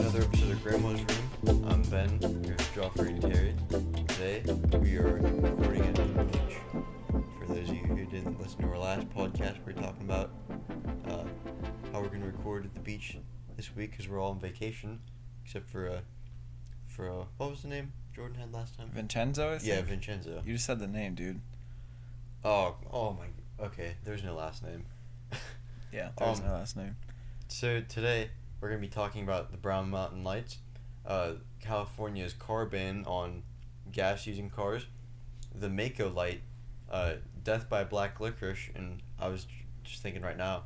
another episode of Grandma's Room. I'm Ben, here with Joffrey and Terry. Today, we are recording at the beach. For those of you who didn't listen to our last podcast, we were talking about how we're going to record at the beach this week because we're all on vacation, except for what was the name Jordan had last time? Vincenzo, I think? Yeah, Vincenzo. You just said the name, dude. Oh my, okay, there's no last name. Yeah, there's no last name. So today, we're going to be talking about the Brown Mountain Lights, California's car ban on gas-using cars, the Mako Light, death by Black Licorice, and I was just thinking right now,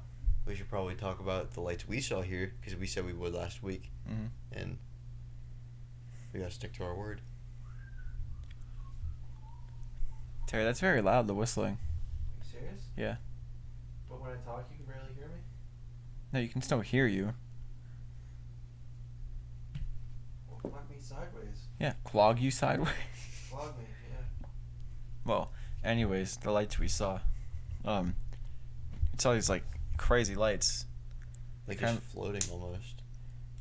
we should probably talk about the lights we saw here, because we said we would last week, and we gotta stick to our word. Terry, that's very loud, the whistling. Are you serious? Yeah. But when I talk, you can barely hear me? No, you can still hear you. Well, clock me sideways. Yeah, clog you sideways. Clog me, yeah. Well, anyways, the lights we saw. You saw these, like, crazy lights. Like just floating almost.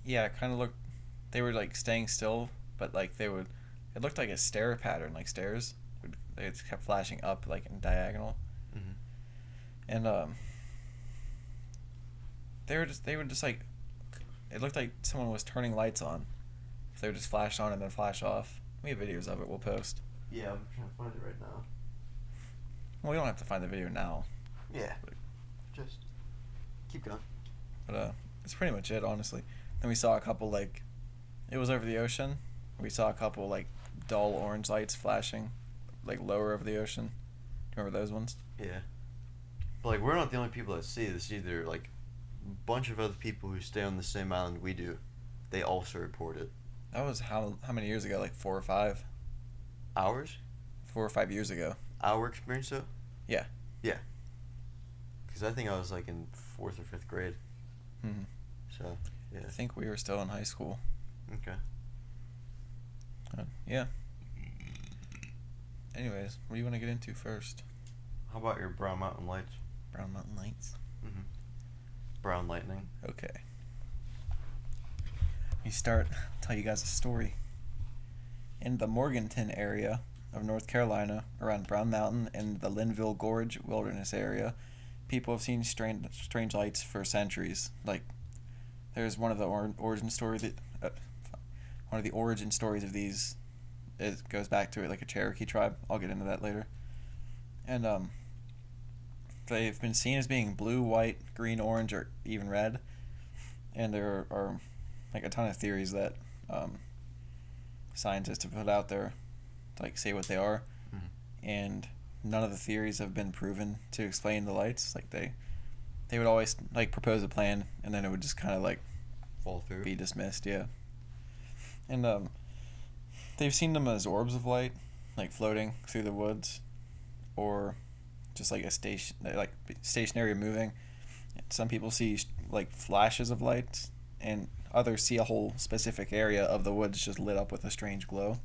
Yeah, it kind of looked... They were, like, staying still, but, like, they would... It looked like a stair pattern, like stairs. They just kept flashing up, like, in diagonal. Mm-hmm. And, they were just, like... It looked like someone was turning lights on. They would just flash on and then flash off. We have videos of it, we'll post. Yeah, I'm trying to find it right now. Well, we don't have to find the video now. Yeah. Just keep going. But, that's pretty much it, honestly. Then we saw a couple, like... It was over the ocean. We saw a couple, like, dull orange lights flashing, like, lower over the ocean. Do you remember those ones? Yeah. But, like, we're not the only people that see this either. Like, a bunch of other people who stay on the same island we do, they also report it. That was how many years ago? Like 4 or 5? Ours? 4 or 5 years ago. Our experience, though? Yeah. Yeah. Because I think I was, like, in 4th or 5th grade. Mm-hmm. So, yeah. I think we were still in high school. Okay. Yeah. Anyways, what do you want to get into first? How about your Brown Mountain Lights? Brown Mountain Lights? Mm-hmm. Brown Lightning. Okay. We start, I'll tell you guys a story. In the Morganton area of North Carolina, around Brown Mountain and the Linville Gorge Wilderness area, people have seen strange lights for centuries. Like, there's one of the origin stories of these. It goes back to like a Cherokee tribe. I'll get into that later. And they've been seen as being blue, white, green, orange, or even red. And there are like a ton of theories that scientists have put out there to like say what they are. Mm-hmm. And none of the theories have been proven to explain the lights. Like they would always like propose a plan and then it would just kind of like fall through, be dismissed. Yeah. And they've seen them as orbs of light, like floating through the woods, or just like stationary moving. Some people see like flashes of light, and others see a whole specific area of the woods just lit up with a strange glow.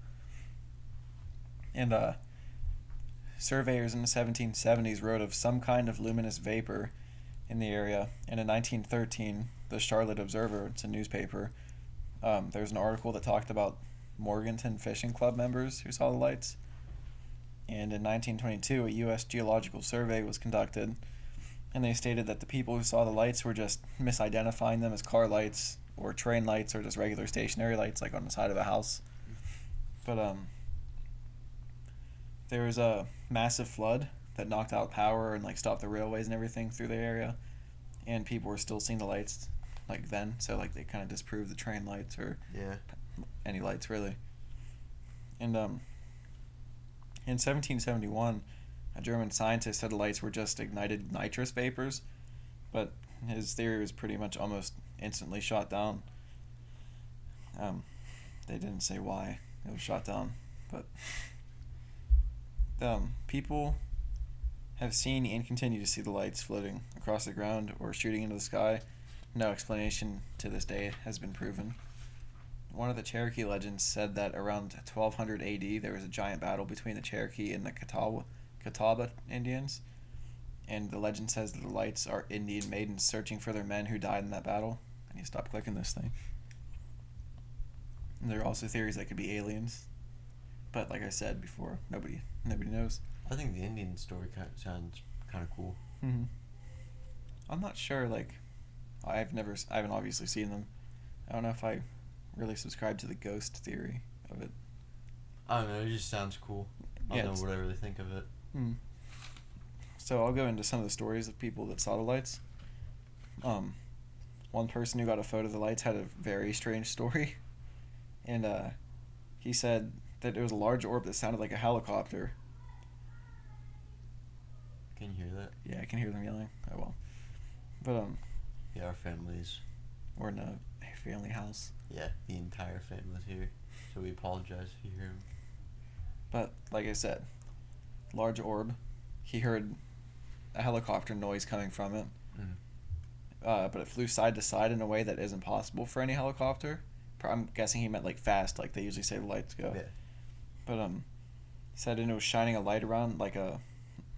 And surveyors in the 1770s wrote of some kind of luminous vapor in the area, and in 1913, the Charlotte Observer, it's a newspaper, there's an article that talked about Morganton Fishing Club members who saw the lights. And in 1922, a U.S. Geological Survey was conducted, and they stated that the people who saw the lights were just misidentifying them as car lights or train lights or just regular stationary lights like on the side of a house. But there was a massive flood that knocked out power and like stopped the railways and everything through the area, and people were still seeing the lights like then, so like they kind of disproved the train lights or any lights really. And in 1771, a German scientist said the lights were just ignited nitrous vapors, but his theory was pretty much almost instantly shot down. They didn't say why it was shot down, but people have seen and continue to see the lights floating across the ground or shooting into the sky. No explanation to this day has been proven. One of the Cherokee legends said that around 1200 AD there was a giant battle between the Cherokee and the Catawba Indians, and the legend says that the lights are Indian maidens searching for their men who died in that battle. I need to stop clicking this thing. And there are also theories that could be aliens. But like I said before, nobody knows. I think the Indian story sounds kind of cool. Mm-hmm. I'm not sure, like, I haven't obviously seen them. I don't know if I really subscribe to the ghost theory of it. I don't know, it just sounds cool. I don't know what I really think of it. So I'll go into some of the stories of people that saw the lights. One person who got a photo of the lights had a very strange story. And he said that it was a large orb that sounded like a helicopter. Can you hear that? Yeah, I can hear them yelling. Oh well. But yeah, our family's. We're in a family house. Yeah, the entire family's here, so we apologize if you hear him. But like I said, large orb. He heard a helicopter noise coming from it. But it flew side to side in a way that isn't possible for any helicopter. I'm guessing he meant like fast, like they usually say the lights go. Yeah. But he said it was shining a light around like a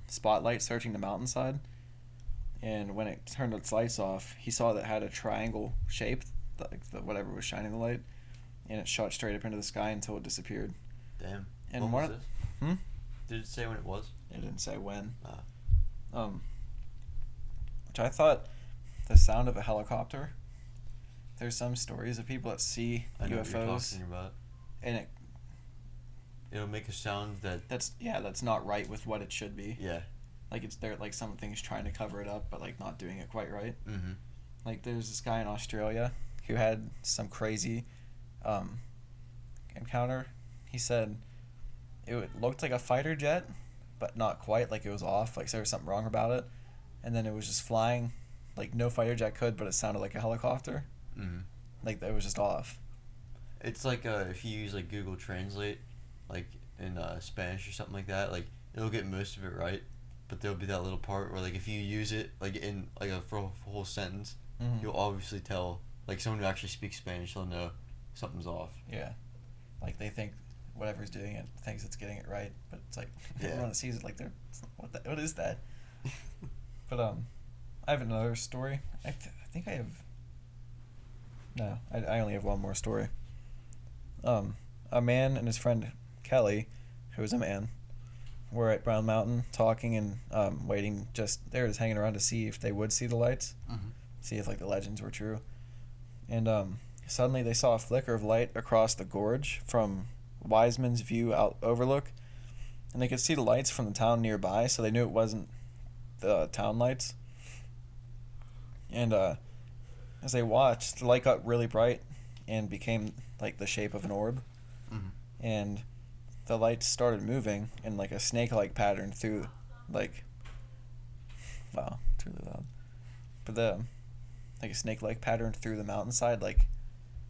spotlight searching the mountainside. And when it turned its lights off, he saw that it had a triangle shape, like whatever was shining the light, and it shot straight up into the sky until it disappeared. Damn. And when was this? Did it say when it was? It didn't say when. Ah. Which I thought the sound of a helicopter. There's some stories of people that see I know UFOs, what you're talking about. And it'll make a sound that's not right with what it should be. Yeah. Like it's there, like something's trying to cover it up, but like not doing it quite right. Mm-hmm. Like there's this guy in Australia who had some crazy encounter. He said it looked like a fighter jet, but not quite. Like it was off. Like there was something wrong about it, and then it was just flying, like no fighter jet could, but it sounded like a helicopter. Mm-hmm. Like it was just off. It's like if you use like Google Translate, like in Spanish or something like that, like it'll get most of it right, but there'll be that little part where like if you use it like in like a whole sentence, you'll obviously tell like someone who actually speaks Spanish, they'll know something's off. Yeah, like they think whatever's doing it thinks it's getting it right, but it's like everyone that sees it like they're what is that? But I have another story. I think I have. No, I only have one more story. A man and his friend Kelly, who was a man, were at Brown Mountain talking and waiting. They were just hanging around to see if they would see the lights, see if like the legends were true. And suddenly they saw a flicker of light across the gorge from Wiseman's View overlook, and they could see the lights from the town nearby, so they knew it wasn't the town lights. And as they watched, the light got really bright and became like the shape of an orb. And the lights started moving in like a snake-like pattern through like, wow, it's really loud. But like a snake-like pattern through the mountainside, like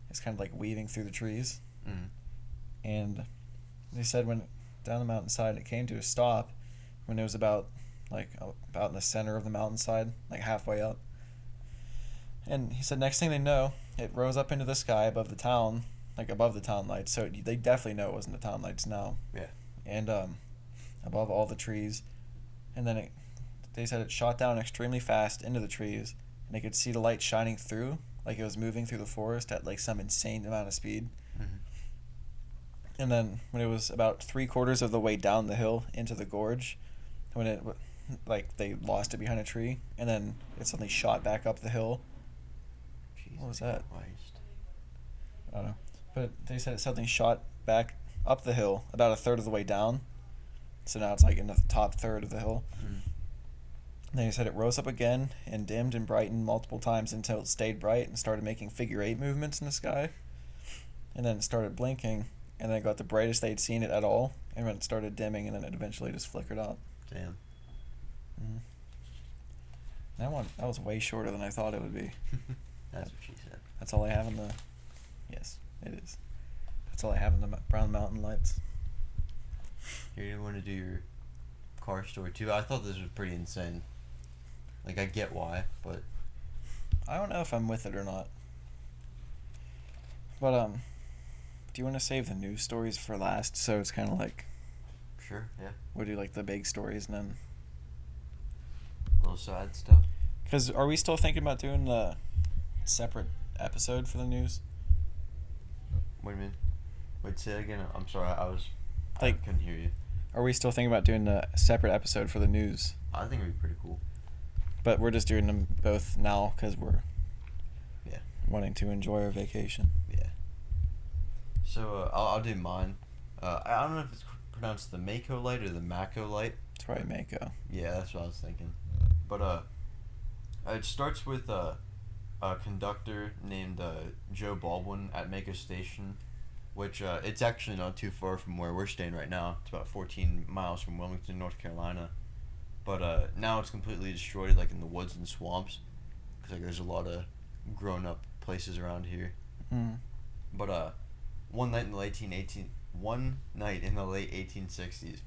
it's kind of like weaving through the trees. And they said when down the mountainside it came to a stop when it was about in the center of the mountainside, like halfway up. And he said next thing they know, it rose up into the sky above the town, like above the town lights. So they definitely know it wasn't the town lights now. Yeah. And above all the trees. And then they said it shot down extremely fast into the trees, and they could see the light shining through, like it was moving through the forest at like some insane amount of speed. And then when it was about 3/4 of the way down the hill into the gorge, when it like they lost it behind a tree, and then it suddenly shot back up the hill. Jesus what was that? Christ. I don't know. But they said it suddenly shot back up the hill about 1/3 of the way down. So now it's like in the top third of the hill. And then he said it rose up again and dimmed and brightened multiple times until it stayed bright and started making figure 8 movements in the sky. And then it started blinking, and then it got the brightest they'd seen it at all, and then it started dimming, and then it eventually just flickered out. Damn. That was way shorter than I thought it would be. That's what she said. That's all I have in the... Yes, it is. That's all I have in the Brown Mountain lights. You didn't want to do your car story too? I thought this was pretty insane. Like, I get why, but... I don't know if I'm with it or not. But, do you want to save the news stories for last? So it's kind of like... Sure, yeah. We'll do, like, the big stories and then... Little side stuff. Because are we still thinking about doing the separate episode for the news? What do you mean? Wait, say it again. I'm sorry. I Like- couldn't hear you. Are we still thinking about doing a separate episode for the news? I think it'd be pretty cool. But we're just doing them both now because we're Yeah. wanting to enjoy our vacation. Yeah. So I'll do mine. I don't know if it's pronounced the Mako Light or the Mako Light. It's probably Mako. Yeah, that's what I was thinking. But it starts with a conductor named Joe Baldwin at Mako Station, which it's actually not too far from where we're staying right now. It's about 14 miles from Wilmington, North Carolina. But now it's completely destroyed, like in the woods and swamps, because like there's a lot of grown-up places around here. Mm. But one night in the late 1860s,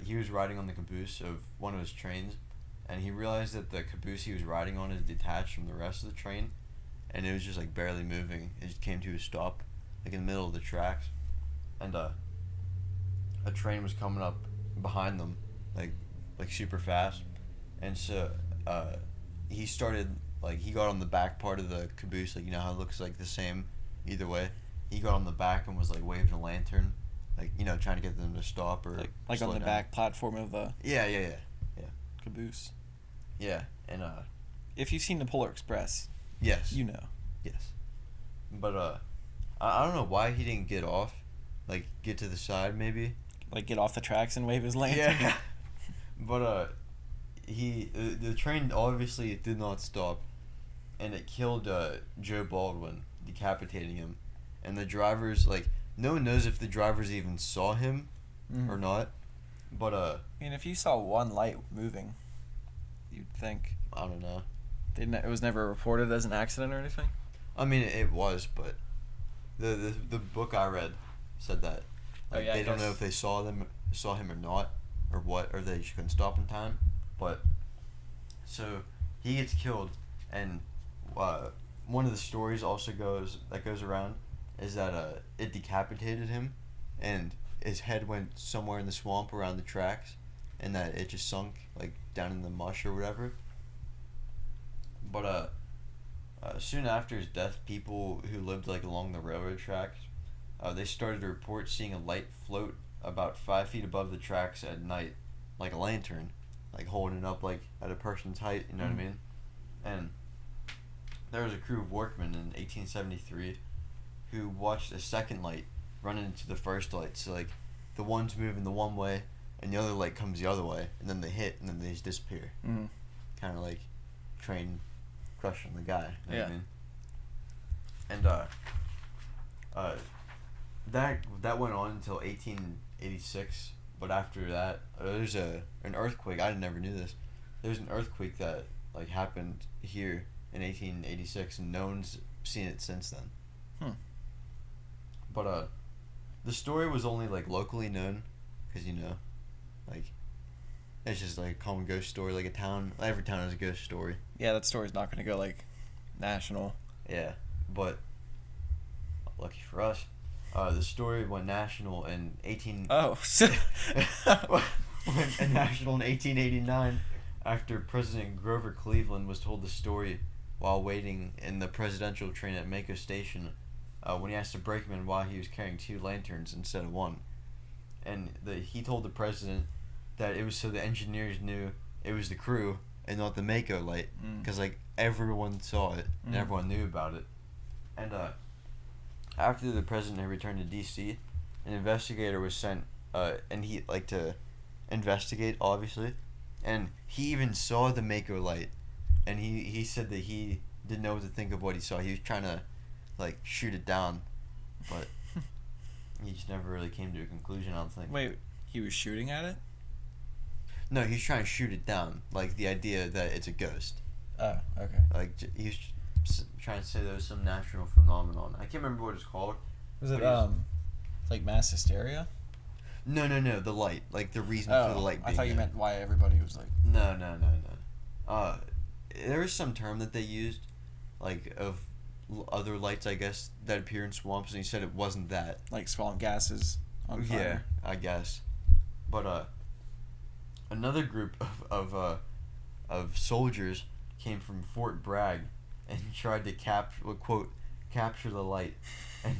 he was riding on the caboose of one of his trains, and he realized that the caboose he was riding on is detached from the rest of the train, and it was just like barely moving. It just came to a stop, like in the middle of the tracks, and a train was coming up behind them, like super fast, and so he started, like, he got on the back part of the caboose, like, you know how it looks like the same either way. He got on the back and was like waving a lantern, like, you know, trying to get them to stop or like slow on the down. back platform of the Yeah. caboose. Yeah, and If you've seen the Polar Express, yes, you know. yes, but I don't know why he didn't get off, like get to the side maybe. Like get off the tracks and wave his lantern. Yeah, but the train obviously did not stop, and it killed Joe Baldwin, decapitating him, and the drivers, like, no one knows if the drivers even saw him or not, but I mean, if you saw one light moving, you'd think. I don't know. It was never reported as an accident or anything? I mean, it was, but the book I read said that, like, yeah, I they don't know guess. if they saw him or not, or what, or they just couldn't stop in time. But so he gets killed, and one of the stories also goes around is that it decapitated him, and his head went somewhere in the swamp around the tracks, and that it just sunk, like, down in the mush or whatever. But soon after his death, people who lived, like, along the railroad tracks, they started to report seeing a light float about 5 feet above the tracks at night, like a lantern, like holding it up, like, at a person's height, you know what I mean? And there was a crew of workmen in 1873 who watched a second light run into the first light. So, like, the one's moving the one way, and the other light comes the other way, and then they hit, and then they just disappear. Mm-hmm. Kind of like train crushing the guy. You know what I Yeah. mean? And that went on until 1886. But after that, there's an earthquake. I never knew this. There's an earthquake that, like, happened here in 1886, and no one's seen it since then. But the story was only, like, locally known, because, you know, like, it's just like a common ghost story. Like, every town has a ghost story. Yeah, that story's not going to go, like, national. Yeah, but lucky for us, the story went national in Oh. went national in 1889 after President Grover Cleveland was told the story while waiting in the presidential train at Mako Station, when he asked a brakeman why he was carrying 2 lanterns instead of 1, and he told the president that it was so the engineers knew it was the crew and not the Mako Light, because like everyone saw it and everyone knew about it. And after the president had returned to D.C., an investigator was sent, and he, like, to investigate, obviously, and he even saw the Mako Light, and he said that he didn't know what to think of what he saw. He was trying to, like, shoot it down, but he just never really came to a conclusion, I don't think. Wait, he was shooting at it? No, he's trying to shoot it down, like the idea that it's a ghost. Oh, okay. Like, he's trying to say there was some natural phenomenon. I can't remember what it's called. Was it, But like mass hysteria? No, the light. Like, the reason for the light being I thought you there. meant why everybody was like... No. There was some term that they used, like, of other lights, I guess, that appear in swamps, and he said it wasn't that. Like swamp gases on fire. Yeah, I guess. But, another group of soldiers came from Fort Bragg and tried to capture the light. And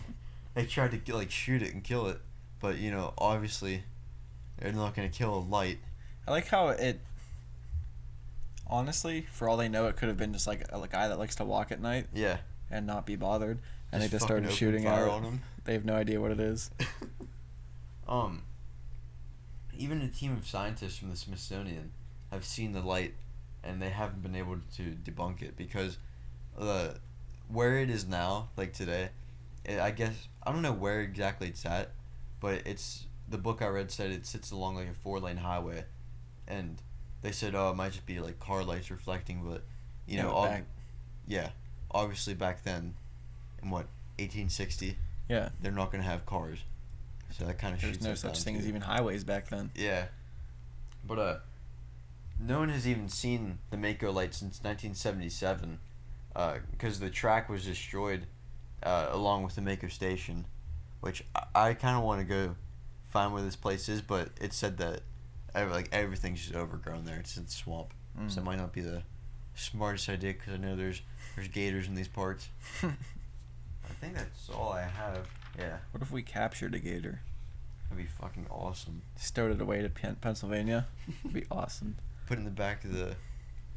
they tried to like shoot it and kill it, but obviously they're not gonna kill a light. I like how it. Honestly, for all they know, it could have been just like a guy that likes to walk at night. Yeah. And not be bothered, and they just fucking started open shooting fire at on him. They have no idea what it is. Even a team of scientists from the Smithsonian have seen the light, and they haven't been able to debunk it because where it is now, like today, I guess I don't know where exactly it's at, but the book I read said it sits along like a 4-lane highway, and they said it might just be like car lights reflecting, but obviously back then, in 1860, they're not gonna have cars, so that kind of shoots. There's no such thing as even highways back then. Yeah, but no one has even seen the Mako Light since 1977, because the track was destroyed, along with the Mako Station, which I kind of want to go find where this place is, but it said that everything's just overgrown there. It's in the swamp, so it might not be the smartest idea because I know there's gators in these parts. I think that's all I have. Yeah. What if we captured a gator? That'd be fucking awesome. Stowed it away to Pennsylvania. It'd be awesome. Put it in the back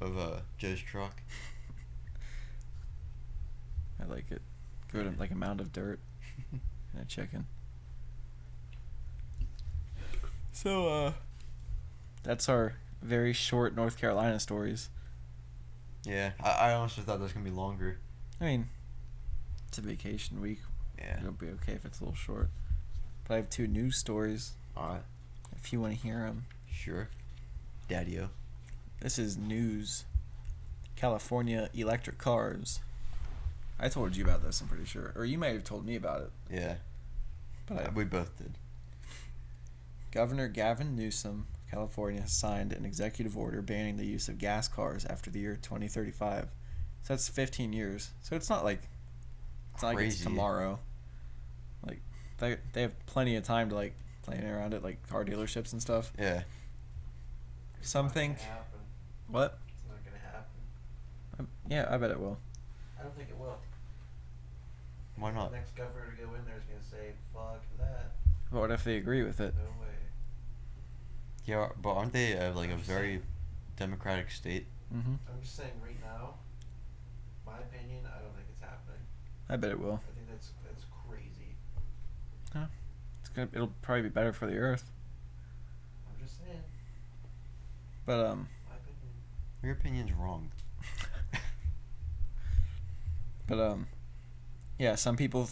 of Joe's truck. I like it. Give it like a mound of dirt and a chicken. So that's our very short North Carolina stories. Yeah, I honestly thought that was gonna be longer. I mean, it's a vacation week. Yeah. It'll be okay if it's a little short. But I have 2 news stories. Alright. If you want to hear them. Sure. Daddy-o. This is news. California electric cars. I told you about this, I'm pretty sure. Or you may have told me about it. Yeah. But we both did. Governor Gavin Newsom of California has signed an executive order banning the use of gas cars after the year 2035. So that's 15 years. So it's not like it's tomorrow. Like they have plenty of time to like playing around it, like car dealerships and stuff. Yeah. Some think. What? It's not gonna happen. Yeah, I bet it will. I don't think it will. Why not? The next governor to go in there is gonna say, "Fuck that." But what if they agree with it? No way. Yeah, but aren't they like a I'm just very saying. democratic state? Mm-hmm. I'm just saying right now. My opinion, I don't think it's happening. I bet it will. I think that's crazy. It's gonna. It'll probably be better for the earth. I'm just saying. But My opinion. Your opinion's wrong. But yeah, some people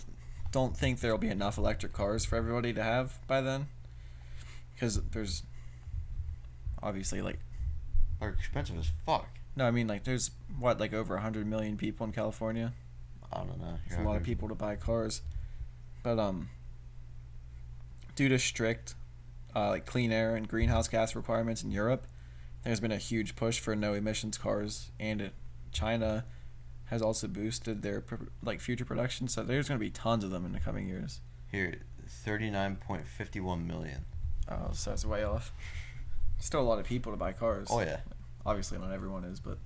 don't think there'll be enough electric cars for everybody to have by then, because there's obviously like They're expensive as fuck. no, I mean like there's like over 100 million people in California. I don't know. It's a lot of people to buy cars, but due to strict like clean air and greenhouse gas requirements in Europe, there's been a huge push for no emissions cars, and China has also boosted their future production, so there's going to be tons of them in the coming years. Here, 39.51 million. Oh, so that's way off. Still a lot of people to buy cars. Oh yeah. Obviously not everyone is, but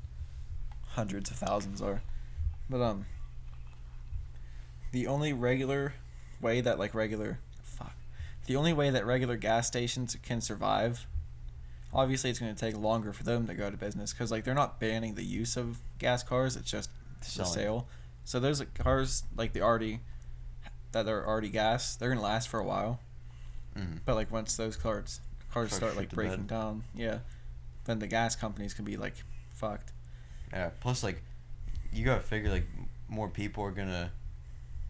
hundreds of thousands are. But the only way that regular gas stations can survive, obviously it's going to take longer for them to go out of business, because like they're not banning the use of gas cars, it's just the sale. So those cars like that are already gas, they're gonna last for a while. Mm-hmm. But like once those cars start like breaking down, then the gas companies can be like fucked. Yeah. Plus, like, you gotta figure like more people are gonna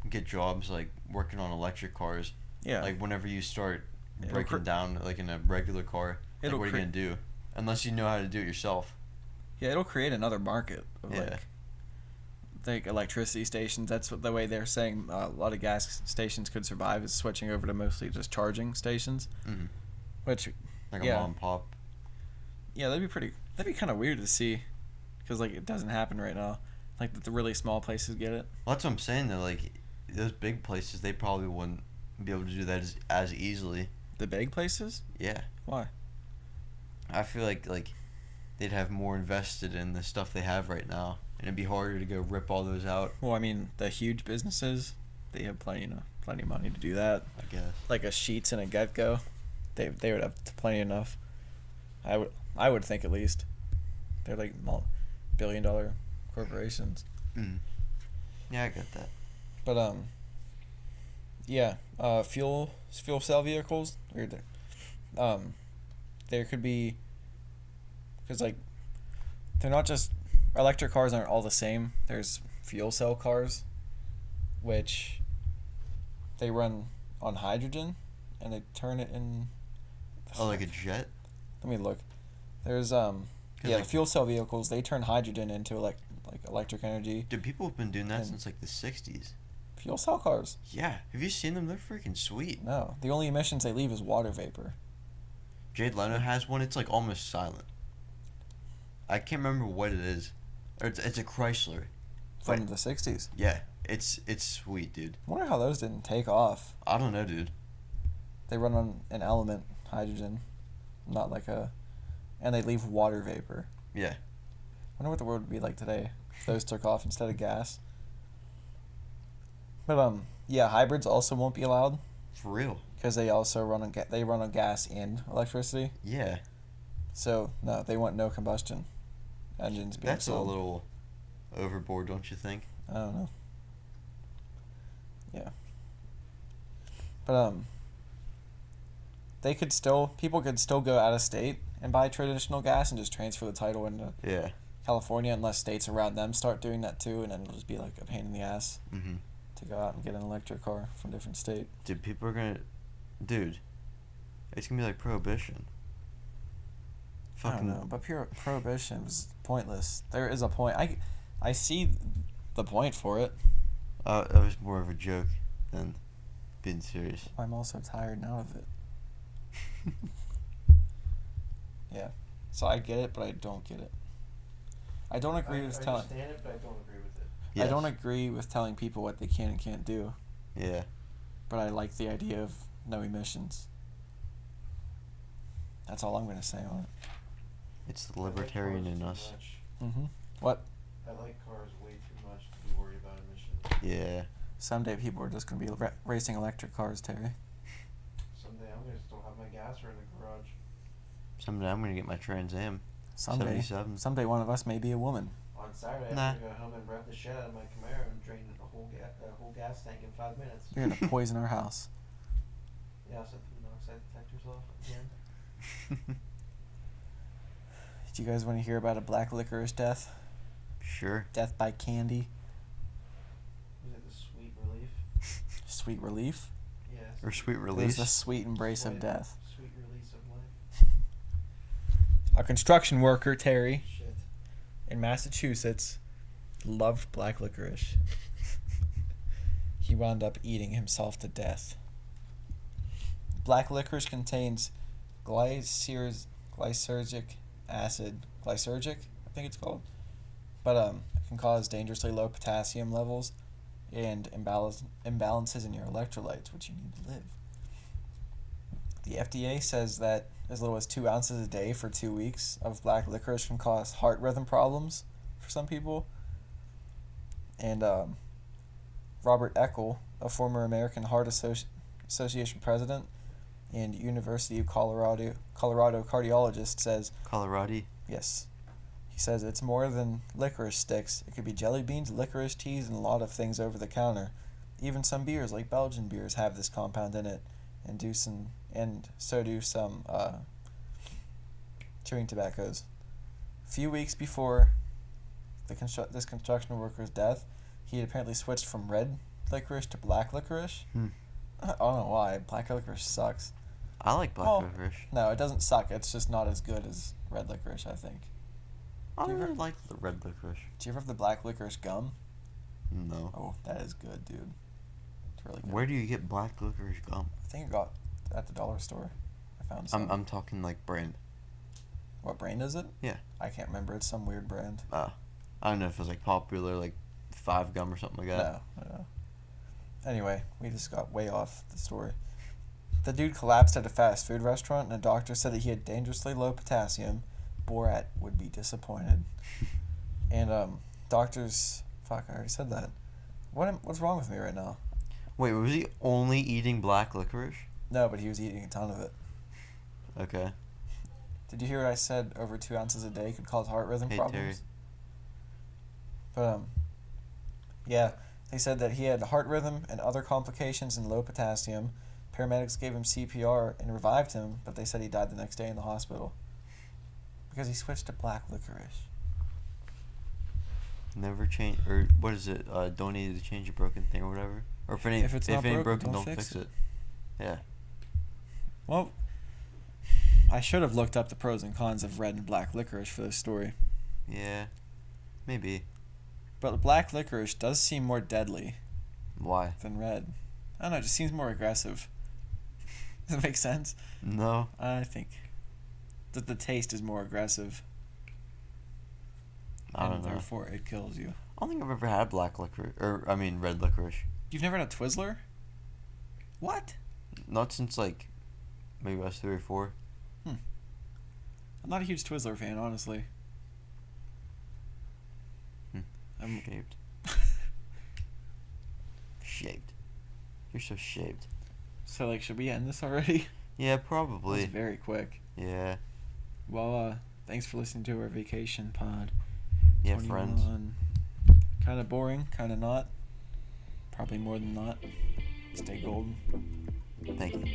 get jobs like working on electric cars. Yeah. Like whenever you start breaking down like in a regular car, like, what are you gonna do? Unless you know how to do it yourself. Yeah, it'll create another market of like electricity stations. That's the way they're saying a lot of gas stations could survive, is switching over to mostly just charging stations. Mm-hmm. Which like a mom and pop. Yeah, that'd be kind of weird to see, because like it doesn't happen right now. Like the really small places get it. Well, that's what I'm saying though. Like those big places, they probably wouldn't be able to do that as easily. The big places? Yeah. Why? I feel like they'd have more invested in the stuff they have right now, and it'd be harder to go rip all those out. Well, I mean, the huge businesses, they have plenty plenty of money to do that. I guess. Like a Sheets and a Get-Go, they would have plenty enough. I would think at least. They're like billion-dollar corporations. Mm. Yeah, I get that. But yeah, fuel cell vehicles. There could be, because like, they're not just electric cars aren't all the same. There's fuel cell cars, which they run on hydrogen, and they turn it in. Oh, like a jet? Let me look. There's like, fuel cell vehicles. They turn hydrogen into like electric energy. Dude, people have been doing that since like the 60s. Fuel cell cars. Yeah, have you seen them? They're freaking sweet. No, the only emissions they leave is water vapor. Jade Leno has one. It's like almost silent. I can't remember what it is. Or it's a Chrysler. From the 60s. Yeah, it's sweet, dude. I wonder how those didn't take off. I don't know, dude. They run on an element, hydrogen, not like and they leave water vapor. Yeah. I wonder what the world would be like today if those took off instead of gas. But yeah, hybrids also won't be allowed For real. because they also run on gas and electricity. Yeah. So no, they want no combustion engines being That's sold. a little overboard, don't you think? I don't know. Yeah. But people could still go out of state and buy traditional gas and just transfer the title into Yeah. California unless states around them start doing that too, and then it'll just be like a pain in the ass Mm-hmm. to go out and get an electric car from a different state. Dude, people are gonna... Dude, it's gonna be like Prohibition. I don't know, but pure prohibition was pointless. There is a point. I see the point for it. That was more of a joke than being serious. I'm also tired now of it. Yeah. So I get it, but I don't get it. I don't agree with I telling. understand it, but I don't agree with it. Yes. I don't agree with telling people what they can and can't do, Yeah. but I like the idea of no emissions. That's all I'm gonna say on it. It's the libertarian in us. Mm-hmm. What? I like cars way too much to be worried about emissions. Yeah. Someday people are just gonna be racing electric cars, Terry. Someday I'm gonna still have my gasser in the garage. Someday I'm gonna get my Trans Am. 77. Someday one of us may be a woman. On Saturday, Nah. I'm gonna go home and rev the shit out of my Camaro and drain the whole gas tank in 5 minutes. You're gonna poison our house. Yeah, I'll set the monoxide detectors off again. Do you guys want to hear about a Black Licorice death? Sure. Death by candy? Was it the sweet relief? Sweet relief? Yes. Or sweet It was release. the sweet embrace of death. Sweet release of life. A construction worker, Terry, Shit. in Massachusetts, loved black licorice. He wound up eating himself to death. Black licorice contains glycergic acid, I think it's called, but it can cause dangerously low potassium levels and imbalances in your electrolytes, which you need to live. The FDA says that as little as 2 ounces a day for 2 weeks of black licorice can cause heart rhythm problems for some people. And Robert Eckel, a former American Heart Association president and University of Colorado cardiologist, says, Colorado. yes, he says it's more than licorice sticks. It could be jelly beans, licorice teas, and a lot of things over the counter. Even some beers, like Belgian beers, have this compound in it, and so do some chewing tobaccos. A few weeks before this construction worker's death, he had apparently switched from red licorice to black licorice. I don't know why. Black licorice sucks. I like black licorice. No, it doesn't suck. It's just not as good as red licorice, I think. I Do you really ever- like the red licorice. Do you ever have the black licorice gum? No. Oh, that is good, dude. It's really good. Where do you get black licorice gum? I think I got it at the dollar store. I found some. I'm talking like brand. What brand is it? Yeah. I can't remember. It's some weird brand. I don't know if it was like popular, like 5 gum or something like that. No. Anyway, we just got way off the story. The dude collapsed at a fast food restaurant, and a doctor said that he had dangerously low potassium. Borat would be disappointed. And doctors, fuck, I already said that. What's wrong with me right now? Wait, was he only eating black licorice? No, but he was eating a ton of it. Okay. Did you hear what I said? Over 2 ounces a day could cause heart rhythm Hey, problems. But yeah, they said that he had heart rhythm and other complications and low potassium. Paramedics gave him CPR and revived him, but they said he died the next day in the hospital because he switched to black licorice. Never change, or what is it? Don't need to change a broken thing or whatever. Or if it ain't broken, don't fix it. Yeah. Well, I should have looked up the pros and cons of red and black licorice for this story. Yeah. Maybe. But the black licorice does seem more deadly. Why? Than red. I don't know, it just seems more aggressive. Does that make sense? No. I think that the taste is more aggressive. I don't know. Therefore, it kills you. I don't think I've ever had black licorice, red licorice. You've never had a Twizzler? What? Not since like maybe I was 3 or 4. I'm not a huge Twizzler fan, honestly. I'm shaved. Shaved. You're so shaved. So, like, should we end this already? Yeah, probably. That was very quick. Yeah. Well, thanks for listening to our vacation pod. Yeah, friends. Kind of boring, kind of not. Probably more than not. Stay golden. Thank you.